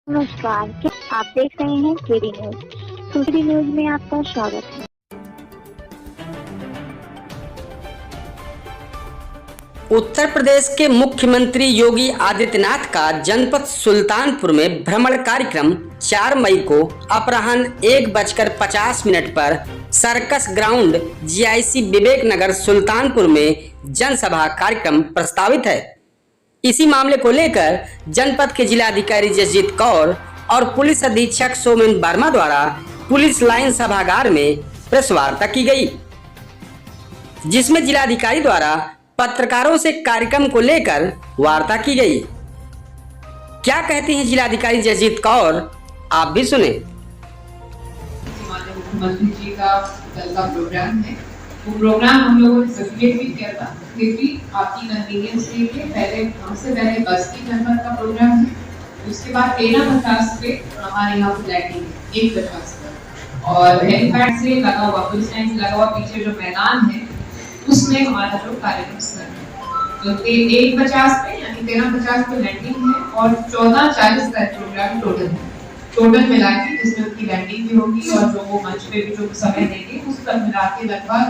नमस्कार, क्या आप देख रहे हैं केडी न्यूज। केडी न्यूज में आपका स्वागत है। उत्तर प्रदेश के मुख्यमंत्री योगी आदित्यनाथ का जनपद सुल्तानपुर में भ्रमण कार्यक्रम 4 मई को अपराह्न 1:50 पर सर्कस ग्राउंड जीआईसी विवेक नगर सुल्तानपुर में जनसभा कार्यक्रम प्रस्तावित है। इसी मामले को लेकर जनपद के जिलाधिकारी जसजीत कौर और पुलिस अधीक्षक सोमेन वर्मा द्वारा पुलिस लाइन सभागार में प्रेस वार्ता की गई, जिसमें जिलाधिकारी द्वारा पत्रकारों से कार्यक्रम को लेकर वार्ता की गई। क्या कहती हैं जिलाधिकारी जसजीत कौर, आप भी सुने। मुख्यमंत्री जी का कल का प्रोग्राम है, वो प्रोग्राम हम लोगों ने सर्कुलेट भी किया था, क्योंकि आपकी कन्वीनियंस के लिए पहले हमसे पहले बस्ती जनपद का प्रोग्राम है, उसके बाद 13:50 पे हमारे यहाँ फ्लैटिंग है 1:50 पर, और हेलीपैड से लगा हुआ पुलिस लाइन से लगा हुआ पीछे जो मैदान है उसमें हमारा जो कार्यक्रम स्थल है, तो 1:50 पे यानी 13:50 पे लैंडिंग है और 14:40 का प्रोग्राम टोटल मिला के जिसमें उनकी लैंडिंग भी होगी और जो वो मंच पे भी जो समय देंगे उस सब मिला के लगभग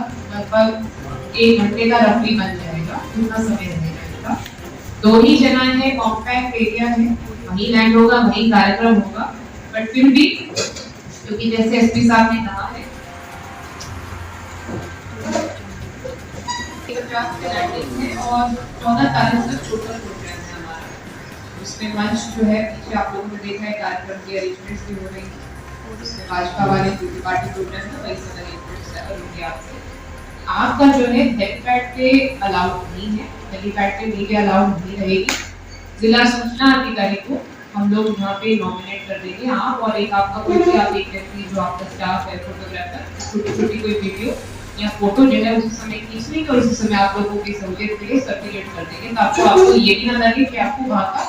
1 घंटे का रफली बन जाएगा, उतना समय रहेगा। 2 ही जगह है, कॉम्पैक्ट एरिया है, वहीं लैंड होगा, वहीं कार्यक्रम होगा, बट फिर भी क्योंकि जैसे एसपी साहब ने कहा है 50 पे लैंडिंग है और 14:40 तक टोटल प्रोग्राम है हमारा। उसमें मंच जो है पीछे आप लोगों ने देखा है, कार्यक्रम की अरेंजमेंट्स भी हो रही है, उसमें भाजपा वाले ब्यूटी पार्टी प्रोग्राम है, वही सब अरेंजमेंट्स करूंगी आपसे। आपका जो है हेलीपैड पे अलाउड नहीं है, हेलीपैड पे मीडिया अलाउड नहीं रहेगी। जिला सूचना अधिकारी को हम लोग यहाँ पे नॉमिनेट कर देंगे, आप और एक आपका कोई भी आप एक व्यक्ति जो आपका स्टाफ है, फोटोग्राफर, छोटी-छोटी कोई वीडियो या फोटो जो है उस समय खींचने के और उस समय आप लोगों की सहूलियत के लिए सर्कुलेट कर देंगे, ताकि आपको ये भी ना लगे कि आपको वहाँ का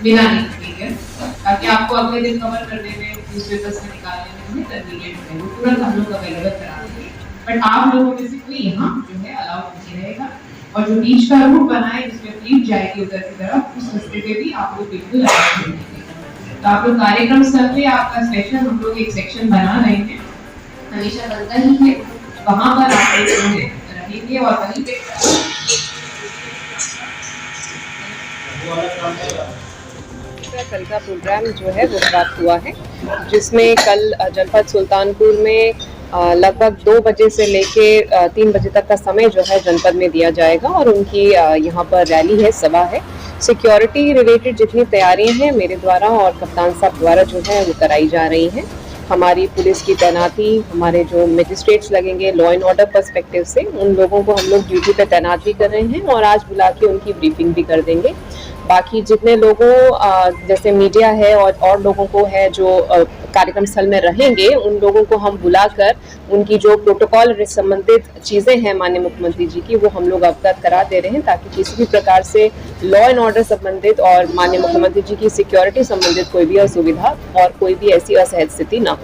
मिला नहीं, ठीक है, ताकि आपको अगले दिन कवर करने में दूसरे बस में निकालने में कन्वीनियंट है, वो तुरंत हम लोग अवेलेबल करा देंगे। बट आप लोगों में से कोई यहाँ जो है अलाउड नहीं रहेगा, और जो बीच का रूट बना है जिसमें फ्लीट जाएगी उधर की तरफ, उस रास्ते पे भी आप लोग बिल्कुल अलाउड नहीं रहेंगे। तो आप लोग कार्यक्रम स्थल पे आपका स्पेशल हम लोग एक सेक्शन बना रहे हैं, हमेशा बनता ही है, वहाँ पर आप लोग रहेंगे और वहीं पे कल का प्रोग्राम जो है वो प्राप्त हुआ है, जिसमें कल जनपद सुल्तानपुर में लगभग 2 बजे से लेके 3 बजे तक का समय जो है जनपद में दिया जाएगा और उनकी यहाँ पर रैली है, सभा है। सिक्योरिटी रिलेटेड जितनी तैयारियां हैं मेरे द्वारा और कप्तान साहब द्वारा जो है वो कराई जा रही हैं। हमारी पुलिस की तैनाती, हमारे जो मजिस्ट्रेट्स लगेंगे लॉ एंड ऑर्डर पर्सपेक्टिव से, उन लोगों को हम लोग ड्यूटी पे तैनात भी कर रहे हैं और आज बुला के उनकी ब्रीफिंग भी कर देंगे। बाकी जितने लोगों जैसे मीडिया है और लोगों को है जो कार्यक्रम स्थल में रहेंगे, उन लोगों को हम बुलाकर उनकी जो प्रोटोकॉल संबंधित चीज़ें हैं माननीय मुख्यमंत्री जी की, वो हम लोग अवगत करा दे रहे हैं, ताकि किसी भी प्रकार से लॉ एंड ऑर्डर संबंधित और माननीय मुख्यमंत्री जी की सिक्योरिटी संबंधित कोई भी असुविधा और कोई भी ऐसी असहज स्थिति ना हो।